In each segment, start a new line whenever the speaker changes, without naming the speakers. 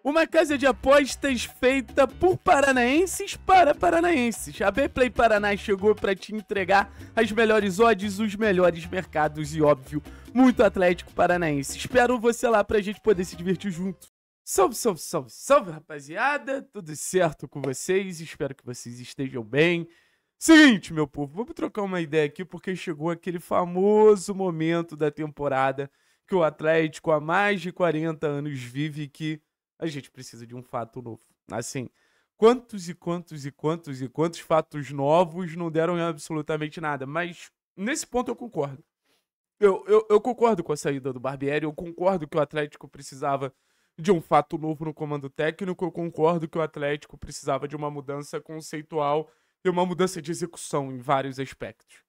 Uma casa de apostas feita por paranaenses para paranaenses. A Bplay Paraná chegou para te entregar as melhores odds, os melhores mercados e, óbvio, muito Atlético Paranaense. Espero você lá pra gente poder se divertir junto. Salve, salve, salve, salve, rapaziada. Tudo certo com vocês? Espero que vocês estejam bem. Seguinte, meu povo, vamos trocar uma ideia aqui porque chegou aquele famoso momento da temporada que o Atlético há mais de 40 anos vive, que a gente precisa de um fato novo. Assim, quantos fatos novos não deram absolutamente nada, mas nesse ponto eu concordo. Eu concordo com a saída do Barbieri, eu concordo que o Atlético precisava de um fato novo no comando técnico, eu concordo que o Atlético precisava de uma mudança conceitual e uma mudança de execução em vários aspectos.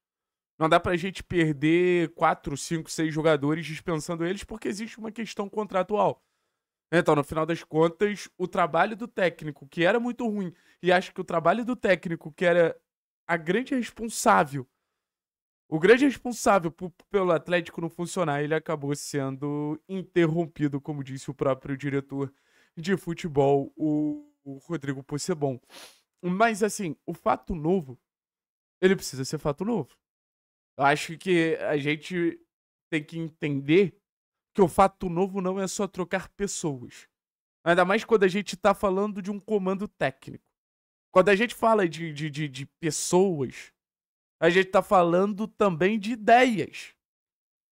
Não dá pra gente perder 4, 5, 6 jogadores dispensando eles porque existe uma questão contratual. Então, no final das contas, o trabalho do técnico, que era muito ruim, e acho que o trabalho do técnico, que era a grande responsável, o grande responsável pelo Atlético não funcionar, ele acabou sendo interrompido, como disse o próprio diretor de futebol, o Rodrigo Possebon. Mas, assim, o fato novo, ele precisa ser fato novo. Eu acho que a gente tem que entender que o fato novo não é só trocar pessoas. Ainda mais quando a gente tá falando de um comando técnico. Quando a gente fala de pessoas, a gente tá falando também de ideias.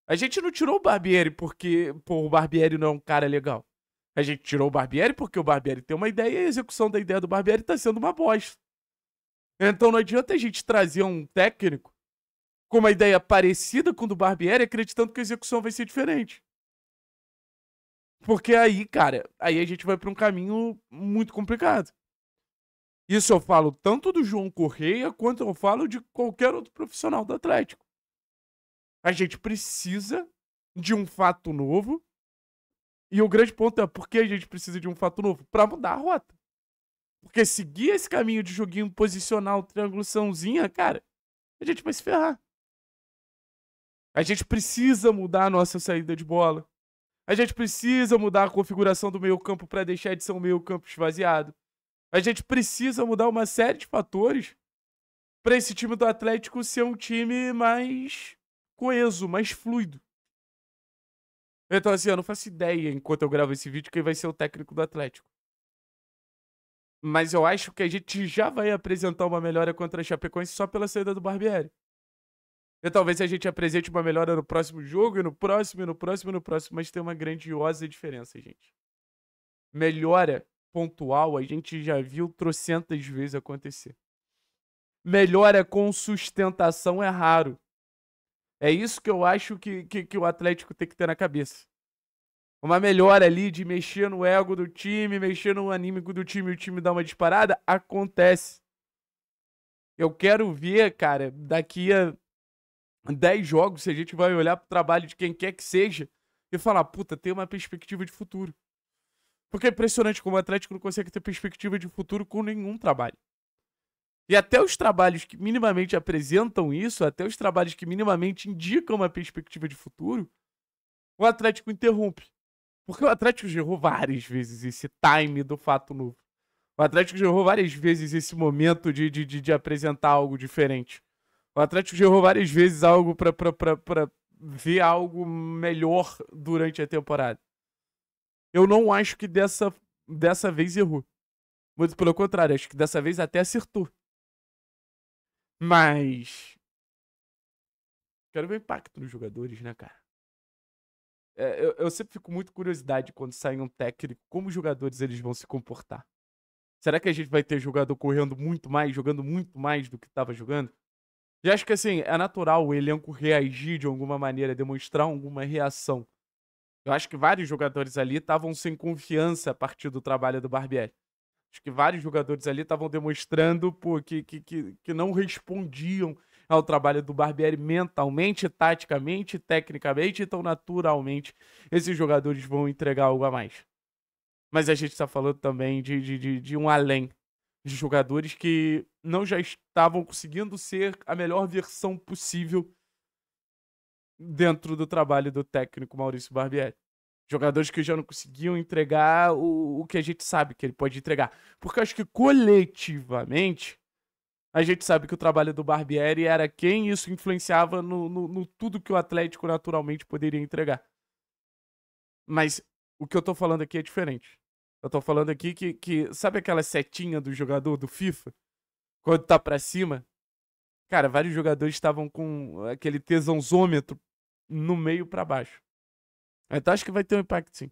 A gente não tirou o Barbieri porque o Barbieri não é um cara legal. A gente tirou o Barbieri porque o Barbieri tem uma ideia e a execução da ideia do Barbieri tá sendo uma bosta. Então não adianta a gente trazer um técnico com uma ideia parecida com o do Barbieri, acreditando que a execução vai ser diferente. Porque aí, cara, aí a gente vai para um caminho muito complicado. Isso eu falo tanto do João Correia, quanto eu falo de qualquer outro profissional do Atlético. A gente precisa de um fato novo. E o grande ponto é por que a gente precisa de um fato novo? Para mudar a rota. Porque seguir esse caminho de joguinho posicional, triangulaçãozinha, cara, a gente vai se ferrar. A gente precisa mudar a nossa saída de bola. A gente precisa mudar a configuração do meio-campo para deixar de ser um meio-campo esvaziado. A gente precisa mudar uma série de fatores para esse time do Atlético ser um time mais coeso, mais fluido. Então, assim, eu não faço ideia, enquanto eu gravo esse vídeo, quem vai ser o técnico do Atlético. Mas eu acho que a gente já vai apresentar uma melhora contra a Chapecoense só pela saída do Barbieri. E talvez a gente apresente uma melhora no próximo jogo, e no próximo, e no próximo, e no próximo, mas tem uma grandiosa diferença, gente. Melhora pontual a gente já viu trocentas vezes acontecer. Melhora com sustentação é raro. É isso que eu acho que o Atlético tem que ter na cabeça. Uma melhora ali de mexer no ego do time, mexer no anímico do time e o time dar uma disparada, acontece. Eu quero ver, cara, daqui a 10 jogos, se a gente vai olhar pro trabalho de quem quer que seja e falar, puta, tem uma perspectiva de futuro. Porque é impressionante como o Atlético não consegue ter perspectiva de futuro com nenhum trabalho. E até os trabalhos que minimamente apresentam isso, até os trabalhos que minimamente indicam uma perspectiva de futuro, o Atlético interrompe. Porque o Atlético gerou várias vezes esse time do fato novo. O Atlético gerou várias vezes esse momento de apresentar algo diferente. O Atlético gerou várias vezes algo pra ver algo melhor durante a temporada. Eu não acho que dessa vez errou. Muito pelo contrário, acho que dessa vez até acertou. Mas quero ver o impacto nos jogadores, né, cara? Eu sempre fico muito curiosidade quando sai um técnico, como os jogadores eles vão se comportar. Será que a gente vai ter jogador correndo muito mais, jogando muito mais do que estava jogando? E acho que, assim, é natural o elenco reagir de alguma maneira, demonstrar alguma reação. Eu acho que vários jogadores ali estavam sem confiança a partir do trabalho do Barbieri. Acho que vários jogadores ali estavam demonstrando que não respondiam ao trabalho do Barbieri mentalmente, taticamente, tecnicamente, então naturalmente esses jogadores vão entregar algo a mais. Mas a gente está falando também de um além, de jogadores que não já estavam conseguindo ser a melhor versão possível dentro do trabalho do técnico Maurício Barbieri. Jogadores que já não conseguiam entregar o que a gente sabe que ele pode entregar. Porque eu acho que coletivamente, a gente sabe que o trabalho do Barbieri era quem isso influenciava no tudo que o Atlético naturalmente poderia entregar. Mas o que eu tô falando aqui é diferente. Eu tô falando aqui que sabe aquela setinha do jogador do FIFA? Quando tá pra cima? Cara, vários jogadores estavam com aquele tesãozômetro no meio pra baixo. Então acho que vai ter um impacto, sim.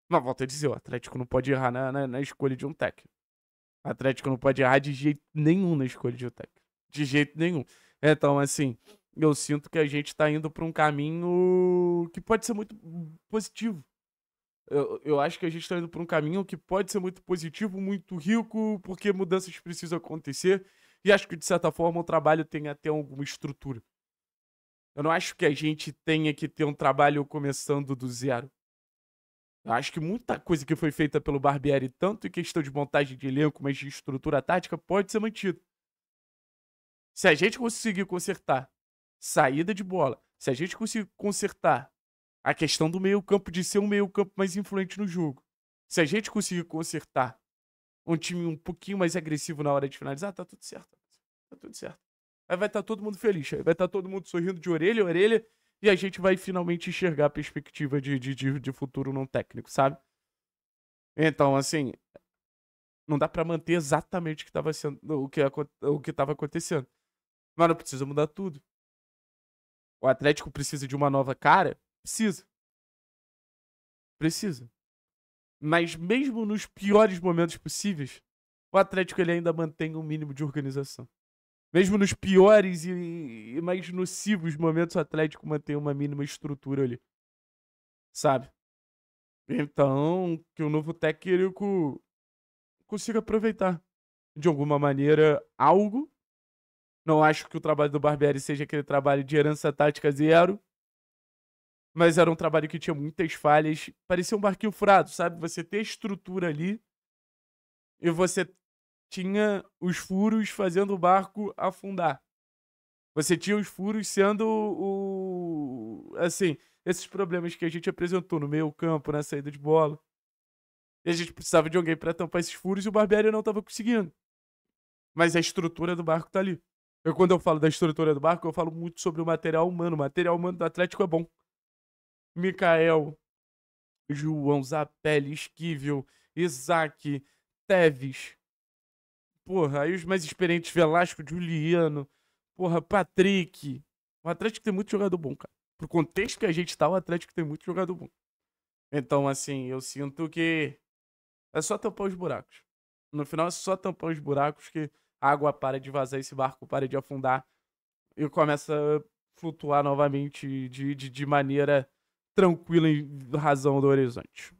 Mas volto a dizer, o Atlético não pode errar na escolha de um técnico. O Atlético não pode errar de jeito nenhum na escolha de um técnico. De jeito nenhum. Então, assim, eu sinto que a gente tá indo pra um caminho que pode ser muito positivo. Eu acho que a gente tá indo pra um caminho que pode ser muito positivo, muito rico, porque mudanças precisam acontecer. E acho que, de certa forma, o trabalho tem até alguma estrutura. Eu não acho que a gente tenha que ter um trabalho começando do zero. Eu acho que muita coisa que foi feita pelo Barbieri, tanto em questão de montagem de elenco, mas de estrutura tática, pode ser mantida. Se a gente conseguir consertar saída de bola, se a gente conseguir consertar a questão do meio-campo de ser um meio-campo mais influente no jogo, se a gente conseguir consertar um time um pouquinho mais agressivo na hora de finalizar, tá tudo certo. Tá tudo certo. Aí vai estar todo mundo feliz, aí vai estar todo mundo sorrindo de orelha a orelha, e a gente vai finalmente enxergar a perspectiva de futuro não técnico, sabe? Então, assim, não dá pra manter exatamente o que tava sendo, o que tava acontecendo. Mas não precisa mudar tudo. O Atlético precisa de uma nova cara? Precisa. Precisa. Mas mesmo nos piores momentos possíveis, o Atlético ele ainda mantém um mínimo de organização. Mesmo nos piores e mais nocivos momentos, o Atlético mantém uma mínima estrutura ali. Sabe? Então, que o novo técnico consiga aproveitar de alguma maneira algo. Não acho que o trabalho do Barbieri seja aquele trabalho de herança tática zero. Mas era um trabalho que tinha muitas falhas. Parecia um barquinho furado, sabe? Você ter estrutura ali e você tinha os furos fazendo o barco afundar. Você tinha os furos sendo assim, esses problemas que a gente apresentou no meio campo, na saída de bola. E a gente precisava de alguém para tampar esses furos e o Barbieri não estava conseguindo. Mas a estrutura do barco tá ali. Quando eu falo da estrutura do barco, eu falo muito sobre o material humano. O material humano do Atlético é bom. Mikael, João, Zapelli, Esquivel, Isaac, Teves. Porra, aí os mais experientes, Velasco, Juliano. Porra, Patrick. O Atlético tem muito jogador bom, cara. Pro contexto que a gente tá, o Atlético tem muito jogador bom. Então, assim, eu sinto que é só tampar os buracos. No final é só tampar os buracos que a água para de vazar, esse barco para de afundar e começa a flutuar novamente de maneira tranquila em razão do horizonte.